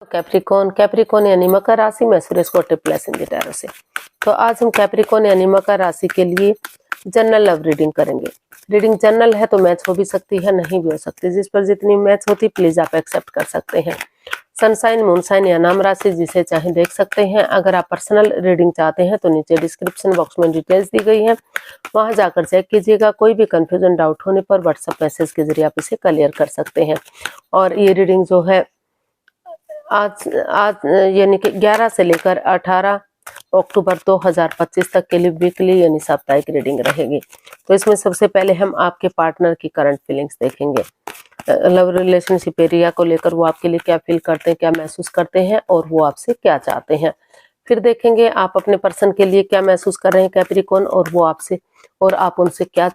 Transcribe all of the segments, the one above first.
Capricorn Capricorn यानी मकर राशि में सुरेश को triple S in the tarot से। तो आज हम कैप्रिकॉन यानी मकर राशि के लिए जनरल लव रीडिंग करेंगे। रीडिंग जनरल है तो मैच हो भी सकती है, नहीं भी हो सकती। जिस पर जितनी मैच होती प्लीज आप एक्सेप्ट कर सकते हैं। सनसाइन, मूनसाइन या नाम राशि जिसे चाहे देख सकते हैं। अगर आप पर्सनल रीडिंग चाहते हैं तो नीचे डिस्क्रिप्शन बॉक्स में डिटेल्स दी गई है, वहां जाकर चेक कीजिएगा। कोई भी कंफ्यूजन डाउट होने पर व्हाट्सएप मैसेज के जरिए आप इसे क्लियर कर सकते हैं। और ये रीडिंग जो है आज आज यानी कि 11 से लेकर 18 अक्टूबर 2025 तक के लिए वीकली यानी साप्ताहिक रीडिंग रहेगी। तो इसमें सबसे पहले हम आपके पार्टनर की करंट फीलिंग्स देखेंगे। लव रिलेशनशिप एरिया को लेकर वो आपके लिए क्या फील करते हैं, क्या महसूस करते हैं और वो आपसे क्या चाहते हैं। फिर देखेंगे आप अपने पर्सन के लिए क्या महसूस कर रहे हैं कैप्रिकॉन, और वो आपसे और आप उनसे क्या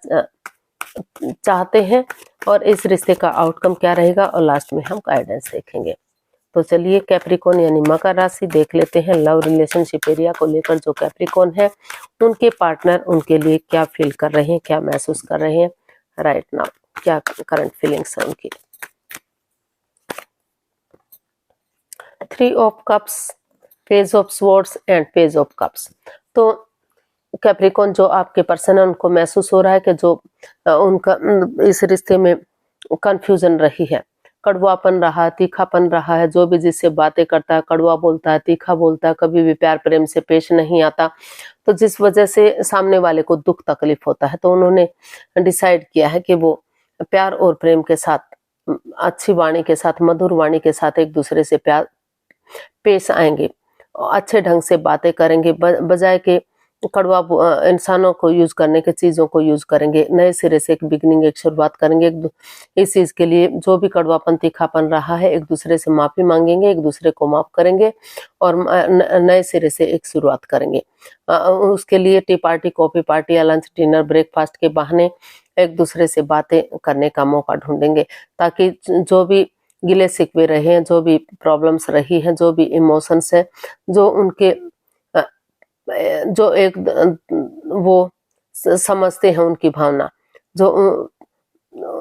चाहते हैं, और इस रिश्ते का आउटकम क्या रहेगा। और लास्ट में हम गाइडेंस देखेंगे। तो चलिए कैप्रिकॉन यानी मकर राशि देख लेते हैं। लव रिलेशनशिप एरिया को लेकर जो कैप्रिकॉन है उनके पार्टनर उनके लिए क्या फील कर रहे हैं, क्या महसूस कर रहे हैं राइट नाउ, क्या करंट फीलिंग्स है उनकी। 3 of cups, page of swords and page of cups. तो कैप्रिकॉन जो आपके पर्सन है उनको महसूस हो रहा है कि जो उनका इस रिश्ते में कंफ्यूजन रही है, कड़वापन रहा, तीखापन रहा है। जो भी जिससे बातें करता है कड़वा बोलता है, तीखा बोलता है, कभी भी प्यार प्रेम से पेश नहीं आता। तो जिस वजह से सामने वाले को दुख तकलीफ होता है, तो उन्होंने डिसाइड किया है कि वो प्यार और प्रेम के साथ, अच्छी वाणी के साथ, मधुर वाणी के साथ एक दूसरे से प्यार पेश आएंगे, अच्छे ढंग से बातें करेंगे, बजाय के कड़वा इंसानों को यूज करने के, चीजों को यूज करेंगे। नए सिरे से एक बिगनिंग, एक शुरुआत करेंगे। इस चीज के लिए जो भी कड़वापन तीखापन रहा है एक दूसरे से माफी मांगेंगे, एक दूसरे को माफ करेंगे और नए सिरे से एक शुरुआत करेंगे। उसके लिए टी पार्टी, कॉफी पार्टी या लंच डिनर ब्रेकफास्ट के बहाने एक दूसरे से बातें करने का मौका ढूंढेंगे, ताकि जो भी गिले शिकवे रहे हैं, जो भी प्रॉब्लम्स रही हैं, जो भी इमोशंस है, जो उनके जो एक वो समझते हैं उनकी भावना, जो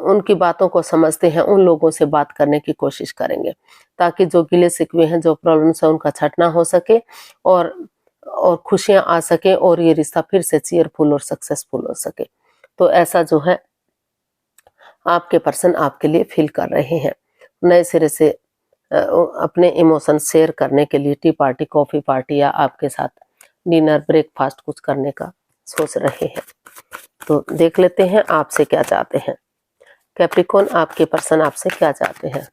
उनकी बातों को समझते हैं, उन लोगों से बात करने की कोशिश करेंगे, ताकि जो गिले शिकवे हैं, जो प्रॉब्लम्स है उनका छटना हो सके और खुशियां आ सके और ये रिश्ता फिर से चीयरफुल और सक्सेसफुल हो सके। तो ऐसा जो है आपके पर्सन आपके लिए फील कर रहे हैं। नए सिरे से अपने इमोशन शेयर करने के लिए टी पार्टी, कॉफी पार्टी या आपके साथ डिनर ब्रेकफास्ट कुछ करने का सोच रहे हैं। तो देख लेते हैं आपसे क्या चाहते हैं कैप्रिकॉन, आपके पर्सन आपसे क्या चाहते हैं।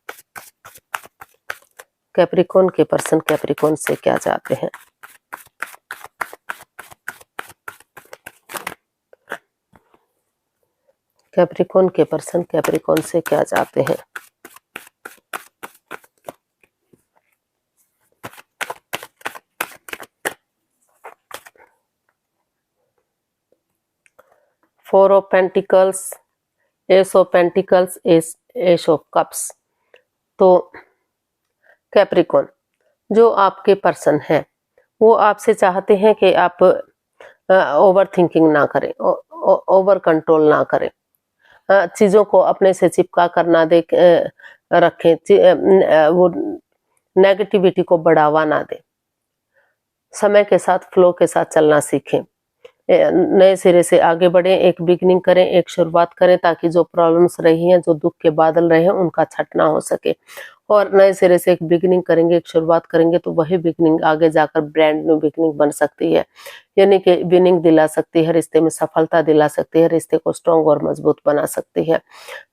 कैप्रिकॉन के पर्सन कैप्रिकॉन से क्या चाहते हैं। कैप्रिकॉन के पर्सन कैप्रिकॉन से क्या चाहते हैं। Four of pentacles, S of pentacles, S of cups. तो कैप्रिकॉन जो आपके पर्सन है वो आपसे चाहते हैं कि आप ओवर थिंकिंग ना करें, ओवर कंट्रोल ना करें, चीजों को अपने से चिपका कर ना दे रखें, वो नेगेटिविटी को बढ़ावा ना दें, समय के साथ फ्लो के साथ चलना सीखें, नए सिरे से आगे बढ़ें, एक बिगनिंग करें, एक शुरुआत करें, ताकि जो प्रॉब्लम्स रही हैं, जो दुख के बादल रहे हैं उनका छटना हो सके। और नए सिरे से एक बिगनिंग करेंगे, एक शुरुआत करेंगे, तो वही बिगनिंग आगे जाकर ब्रांड न्यू बिगनिंग बन सकती है, यानी कि विनिंग दिला सकती है, रिश्ते में सफलता दिला सकती है, रिश्ते को स्ट्रॉन्ग और मजबूत बना सकती है।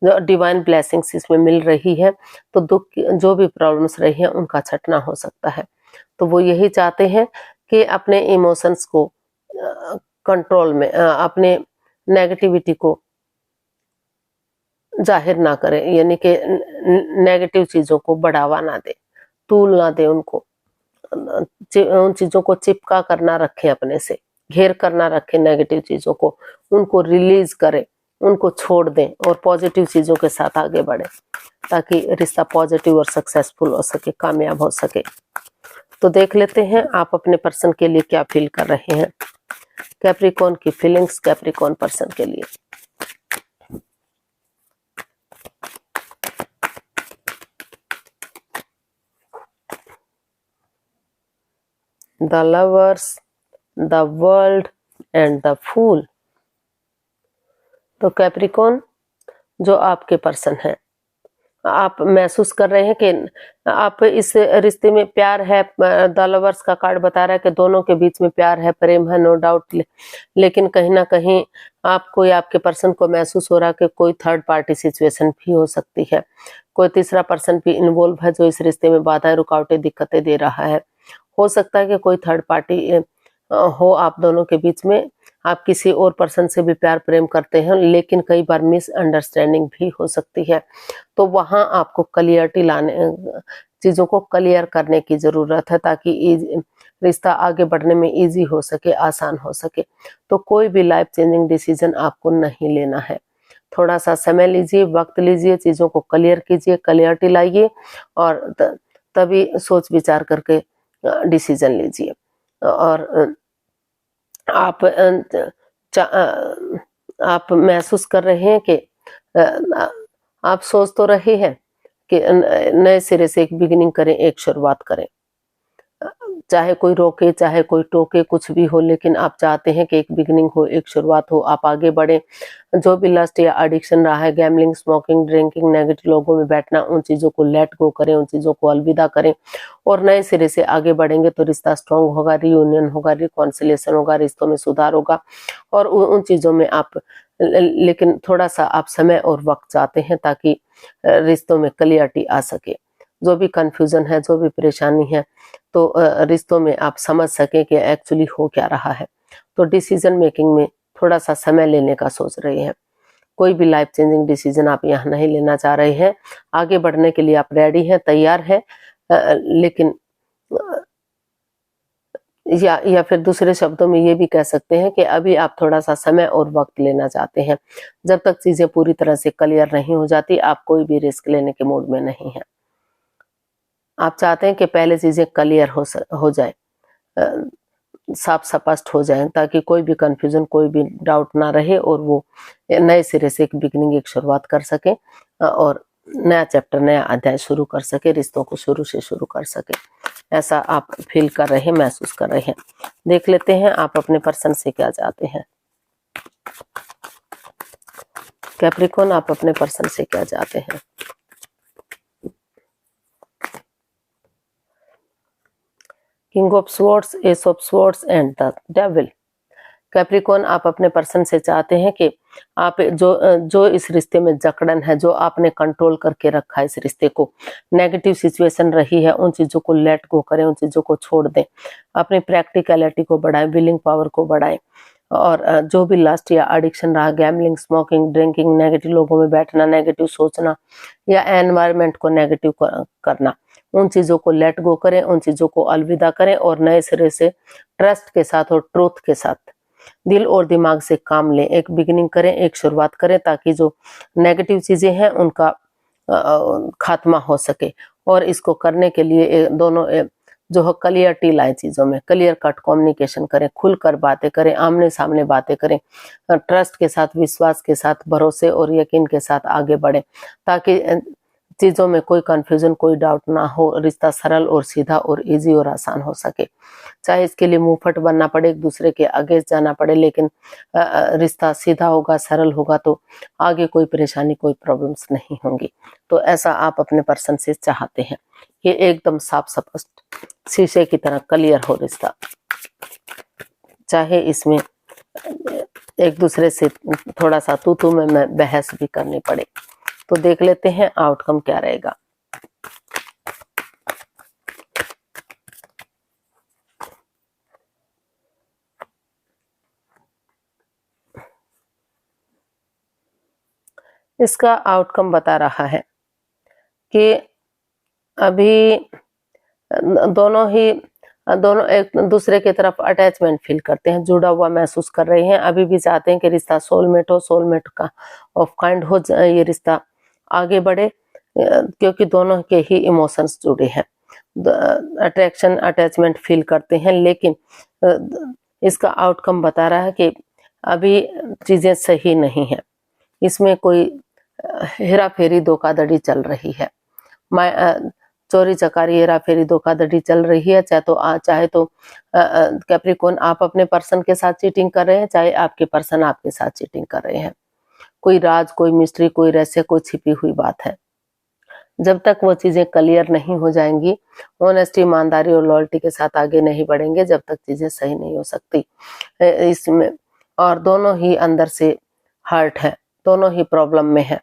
जो डिवाइन ब्लेसिंग्स इसमें मिल रही है, तो दुख जो भी प्रॉब्लम्स रही हैं उनका छटना हो सकता है। तो वो यही चाहते हैं कि अपने इमोशंस को कंट्रोल में, अपने नेगेटिविटी को जाहिर ना करें, यानी कि नेगेटिव चीजों को बढ़ावा ना दे, तूल ना दे उनको, उन चीजों को चिपका कर ना रखें, अपने से घेर कर ना रखें नेगेटिव चीजों को, उनको रिलीज करें, उनको छोड़ दें और पॉजिटिव चीजों के साथ आगे बढ़े, ताकि रिश्ता पॉजिटिव और सक्सेसफुल हो सके, कामयाब हो सके। तो देख लेते हैं आप अपने पर्सन के लिए क्या फील कर रहे हैं। कैप्रिकॉन की फीलिंग्स कैप्रिकॉन पर्सन के लिए। The lovers, the world and the fool. तो कैप्रिकॉन जो आपके पर्सन है, आप महसूस कर रहे हैं कि आप इस रिश्ते में प्यार है। द लवर्स का कार्ड बता रहा है कि दोनों के बीच में प्यार है, प्रेम है, नो डाउट। लेकिन कहीं ना कहीं आपको या आपके पर्सन को महसूस हो रहा है कि कोई थर्ड पार्टी सिचुएशन भी हो सकती है, कोई तीसरा पर्सन भी इन्वॉल्व है जो इस रिश्ते में बाधाएं, रुकावटें, दिक्कतें दे रहा है। हो सकता है कि कोई थर्ड पार्टी हो आप दोनों के बीच में। आप किसी और पर्सन से भी प्यार प्रेम करते हैं, लेकिन कई बार मिसअंडरस्टैंडिंग भी हो सकती है। तो वहां आपको क्लियरिटी लाने, चीजों को क्लियर करने की जरूरत है, ताकि रिश्ता आगे बढ़ने में इजी हो सके, आसान हो सके। तो कोई भी लाइफ चेंजिंग डिसीजन आपको नहीं लेना है। थोड़ा सा समय लीजिए, वक्त लीजिए, चीजों को क्लियर कीजिए, क्लियरिटी लाइए, और तभी सोच विचार करके डिसीजन लीजिए। और आप महसूस कर रहे हैं कि आप सोच तो रहे हैं कि नए सिरे से एक बिगिनिंग करें, एक शुरुआत करें। चाहे कोई रोके, चाहे कोई टोके, कुछ भी हो, लेकिन आप चाहते हैं कि एक बिगिनिंग हो, एक शुरुआत हो, आप आगे बढ़े। जो भी लस्ट या एडिक्शन रहा है, गैम्बलिंग, स्मोकिंग, ड्रिंकिंग, नेगेटिव लोगों में बैठना, उन चीजों को लेट गो करें, उन चीजों को अलविदा करें और नए सिरे से आगे बढ़ेंगे तो रिश्ता स्ट्रांग होगा, रियूनियन होगा, रिकॉन्सिलेशन होगा, रिश्तों में सुधार होगा। और उन चीजों में आप, लेकिन थोड़ा सा आप समय और वक्त चाहते हैं ताकि रिश्तों में क्लियरिटी आ सके। जो भी कंफ्यूजन है, जो भी परेशानी है, तो रिश्तों में आप समझ सकें कि एक्चुअली हो क्या रहा है। तो डिसीजन मेकिंग में थोड़ा सा समय लेने का सोच रहे हैं। कोई भी लाइफ चेंजिंग डिसीजन आप यहाँ नहीं लेना चाह रहे हैं। आगे बढ़ने के लिए आप रेडी हैं, तैयार हैं, लेकिन या फिर दूसरे शब्दों में ये भी कह सकते हैं कि अभी आप थोड़ा सा समय और वक्त लेना चाहते हैं। जब तक चीजें पूरी तरह से क्लियर नहीं हो जाती, आप कोई भी रिस्क लेने के मूड में नहीं है। आप चाहते हैं कि पहले चीजें क्लियर हो जाए, साफ स्पष्ट हो जाए, ताकि कोई भी कंफ्यूजन, कोई भी डाउट ना रहे और वो नए सिरे से एक बिगिनिंग, एक शुरुआत कर सके और नया चैप्टर, नया अध्याय शुरू कर सके, रिश्तों को शुरू से शुरू कर सके। ऐसा आप फील कर रहे हैं, महसूस कर रहे हैं। देख लेते हैं आप अपने पर्सन से क्या चाहते हैं। कैप्रिकॉन, आप अपने पर्सन से क्या चाहते हैं। King of swords, S of swords and the devil. Capricorn, आप अपने पर्सन से चाहते हैं कि आप जो इस रिश्ते में जकड़न है, जो आपने कंट्रोल करके रखा है इस रिश्ते को, नेगेटिव सिचुएशन रही है, उन चीजों को लेट गो करें, उन चीजों को छोड़ दें, अपनी प्रैक्टिकलिटी को बढ़ाएं, विलिंग पावर को बढ़ाएं। और जो भी लस्ट या एडिक्शन रहा, गैम्बलिंग, स्मोकिंग, ड्रिंकिंग, नेगेटिव लोगों में बैठना, नेगेटिव सोचना या एनवायरनमेंट को नेगेटिव करना, उन चीजों को लेट गो करें, उन चीजों को अलविदा करें और नए सिरे से ट्रस्ट के साथ और ट्रूथ के साथ दिल और दिमाग से काम लें, एक बिगिनिंग करें, एक शुरुआत करें, ताकि जो नेगेटिव चीजें हैं उनका खात्मा हो सके। और इसको करने के लिए दोनों जो है क्लियरिटी लाए, चीजों में क्लियर कट कम्युनिकेशन करें, खुलकर बातें करें, आमने सामने बातें करें, ट्रस्ट के साथ, विश्वास के साथ, भरोसे और यकीन के साथ आगे बढ़े, ताकि चीजों में कोई कंफ्यूजन, कोई डाउट ना हो, रिश्ता सरल और सीधा और इजी और आसान हो सके। चाहे इसके लिए मुंहफट बनना पड़े, एक दूसरे के अगेंस्ट जाना पड़े, लेकिन रिश्ता सीधा होगा, सरल होगा तो आगे कोई परेशानी, कोई प्रॉब्लम्स नहीं होंगी। तो ऐसा आप अपने पर्सन से चाहते हैं कि एकदम साफ स्पष्ट शीशे की तरह क्लियर हो रिश्ता, चाहे इसमें एक दूसरे से थोड़ा सा तू में बहस भी करनी पड़े। तो देख लेते हैं आउटकम क्या रहेगा। इसका आउटकम बता रहा है कि अभी दोनों एक दूसरे की तरफ अटैचमेंट फील करते हैं, जुड़ा हुआ महसूस कर रहे हैं। अभी भी चाहते हैं कि रिश्ता सोलमेट हो, सोलमेट का ऑफ काइंड हो, ये रिश्ता आगे बढ़े, क्योंकि दोनों के ही इमोशंस जुड़े हैं। अट्रैक्शन, अटैचमेंट फील करते हैं, लेकिन इसका आउटकम बता रहा है कि अभी चीजें सही नहीं है, इसमें कोई हेरा फेरी, धोखाधड़ी चल रही है। चोरी चकारी हेरा फेरी धोखाधड़ी चल रही है, चाहे तो कैप्रिकॉर्न आप अपने पर्सन के साथ चीटिंग कर रहे हैं, चाहे आपके पर्सन आपके साथ चीटिंग कर रहे हैं। कोई राज, कोई मिस्ट्री, कोई रहस्य, कोई छिपी हुई बात है। जब तक वो चीजें क्लियर नहीं हो जाएंगी, ऑनेस्टी, ईमानदारी और लॉयल्टी के साथ आगे नहीं बढ़ेंगे, जब तक चीजें सही नहीं हो सकती इसमें। और दोनों ही अंदर से हर्ट है, दोनों ही प्रॉब्लम में है।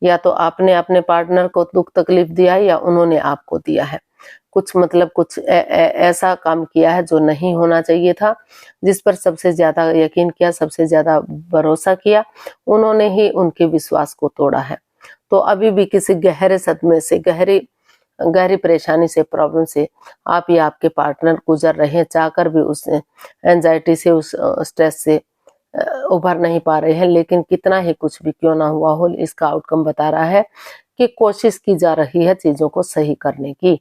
या तो आपने अपने पार्टनर को दुख तकलीफ दिया है या उन्होंने आपको दिया है। कुछ ऐसा काम किया है जो नहीं होना चाहिए था, जिस पर सबसे ज्यादा यकीन किया, सबसे ज्यादा भरोसा किया, उन्होंने ही उनके विश्वास को तोड़ा है। तो अभी भी किसी गहरे सदमे से, गहरी परेशानी से, प्रॉब्लम से आप या आपके पार्टनर गुजर रहे हैं, चाहकर भी उस एंजाइटी से, उस स्ट्रेस से उभर नहीं पा रहे हैं। लेकिन कितना ही कुछ भी क्यों ना हुआ हो, इसका आउटकम बता रहा है कि कोशिश की जा रही है चीजों को सही करने की।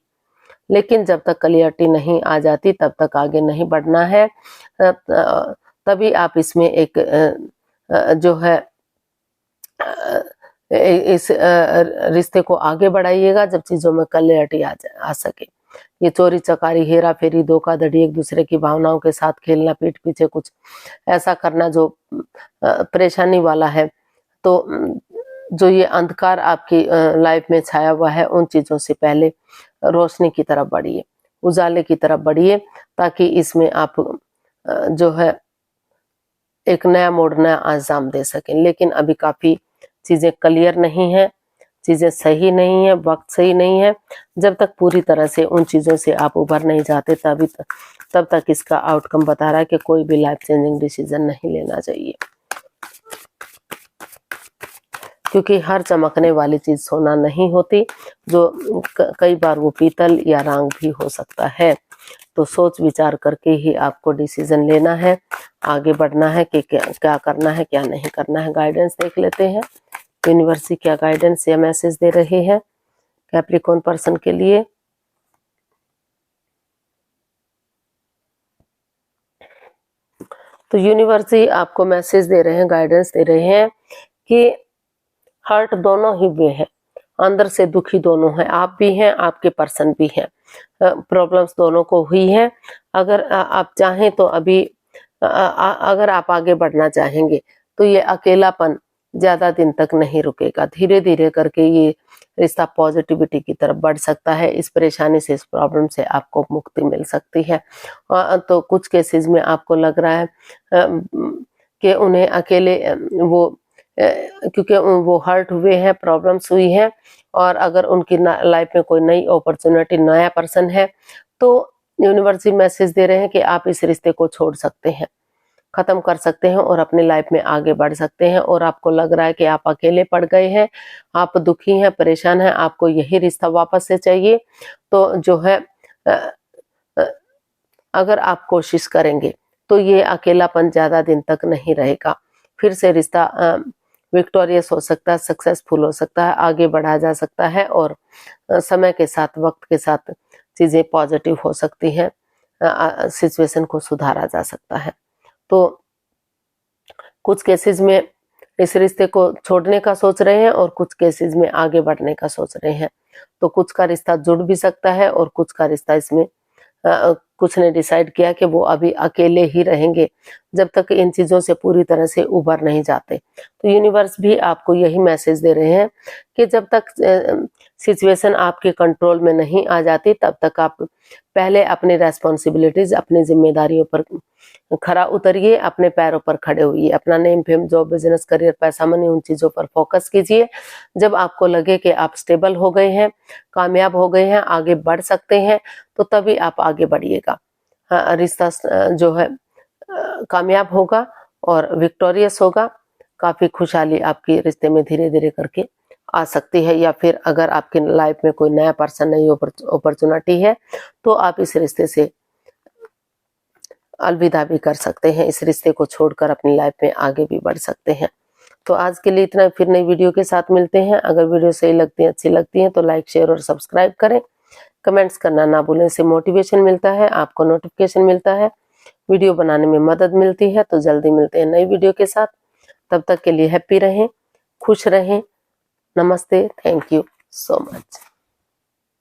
लेकिन जब तक क्लियरिटी नहीं आ जाती तब तक आगे नहीं बढ़ना है। तभी आप इसमें एक जो है इस रिश्ते को आगे बढ़ाइएगा जब चीजों में क्लियरिटी आ सके। ये चोरी चकारी, हेरा फेरी, धोखाधड़ी, एक दूसरे की भावनाओं के साथ खेलना, पीठ पीछे कुछ ऐसा करना जो परेशानी वाला है, तो जो ये अंधकार आपकी लाइफ में छाया हुआ है, उन चीजों से पहले रोशनी की तरफ बढ़िए, उजाले की तरफ बढ़िए, ताकि इसमें आप जो है एक नया मोड़, नया अंजाम दे सकें। लेकिन अभी काफी चीजें क्लियर नहीं है, चीजें सही नहीं है, वक्त सही नहीं है। जब तक पूरी तरह से उन चीजों से आप उभर नहीं जाते तब तक इसका आउटकम बता रहा है कि कोई भी लाइफ चेंजिंग डिसीजन नहीं लेना चाहिए, क्योंकि हर चमकने वाली चीज सोना नहीं होती, जो कई बार वो पीतल या रांग भी हो सकता है। तो सोच विचार करके ही आपको डिसीजन लेना है, आगे बढ़ना है कि क्या करना है, क्या नहीं करना है। गाइडेंस देख लेते हैं, यूनिवर्स क्या गाइडेंस या मैसेज दे रहे हैं कैप्रिकॉर्न पर्सन के लिए। तो यूनिवर्स आपको मैसेज दे रहे हैं, गाइडेंस दे रहे हैं कि हर्ट दोनों ही वे हैं, अंदर से दुखी दोनों हैं, आप भी हैं, आपके पर्सन भी हैं, प्रॉब्लम्स दोनों को हुई है। अगर आप चाहें तो अभी अगर आप आगे बढ़ना चाहेंगे तो ये अकेलापन ज्यादा दिन तक नहीं रुकेगा, धीरे धीरे करके ये रिश्ता पॉजिटिविटी की तरफ बढ़ सकता है। इस परेशानी से, इस प्रॉब्लम से आपको मुक्ति मिल सकती है। तो कुछ केसेस में आपको लग रहा है कि उन्हें अकेले क्योंकि वो हर्ट हुए हैं, प्रॉब्लम्स हुई हैं, और अगर उनकी लाइफ में कोई नई अपॉर्चुनिटी, नया पर्सन है, तो यूनिवर्स मैसेज दे रहे हैं कि आप इस रिश्ते को छोड़ सकते हैं, खत्म कर सकते हैं और अपनी लाइफ में आगे बढ़ सकते हैं। और आपको लग रहा है कि आप अकेले पड़ गए हैं, आप दुखी हैं, परेशान हैं, आपको यही रिश्ता वापस से चाहिए, तो जो है अगर आप कोशिश करेंगे तो ये अकेलापन ज्यादा दिन तक नहीं रहेगा, फिर से रिश्ता विक्टोरियस हो सकता है, सक्सेसफुल हो सकता है, आगे बढ़ा जा सकता है, और समय के साथ, वक्त के साथ चीजें पॉजिटिव हो सकती हैं, सिचुएशन को सुधारा जा सकता है। तो कुछ केसेस में इस रिश्ते को छोड़ने का सोच रहे हैं और कुछ केसेस में आगे बढ़ने का सोच रहे हैं। तो कुछ का रिश्ता जुड़ भी सकता है और कुछ का रिश्ता इसमें कुछ ने डिसाइड किया कि वो अभी अकेले ही रहेंगे जब तक इन चीजों से पूरी तरह से उभर नहीं जाते। तो यूनिवर्स भी आपको यही मैसेज दे रहे हैं कि जब तक सिचुएशन आपके कंट्रोल में नहीं आ जाती तब तक आप पहले अपनी रेस्पॉन्सिबिलिटीज, अपनी जिम्मेदारियों पर खरा उतरिए, अपने पैरों पर खड़े होइए, अपना name, fame, job, business, career, पैसा, मनी, उन चीजों पर फोकस कीजिए। जब आपको लगे कि आप स्टेबल हो गए हैं, कामयाब हो गए हैं, आगे बढ़ सकते हैं, तो तभी आप आगे बढ़िएगा। रिश्ता जो है कामयाब होगा और विक्टोरियस होगा, काफी खुशहाली आपकी रिश्ते में धीरे धीरे करके आ सकती है। या फिर अगर आपकी लाइफ में कोई नया पर्सन, नई अपॉर्चुनिटी है, तो आप इस रिश्ते से अलविदा भी कर सकते हैं, इस रिश्ते को छोड़कर अपनी लाइफ में आगे भी बढ़ सकते हैं। तो आज के लिए इतना, फिर नई वीडियो के साथ मिलते हैं। अगर वीडियो सही लगती है, अच्छी लगती है, तो लाइक, शेयर और सब्सक्राइब करें, कमेंट्स करना ना भूलें, इससे मोटिवेशन मिलता है, आपको नोटिफिकेशन मिलता है, वीडियो बनाने में मदद मिलती है। तो जल्दी मिलते हैं नई वीडियो के साथ, तब तक के लिए हैप्पी रहें, खुश रहें। नमस्ते, थैंक यू सो मच।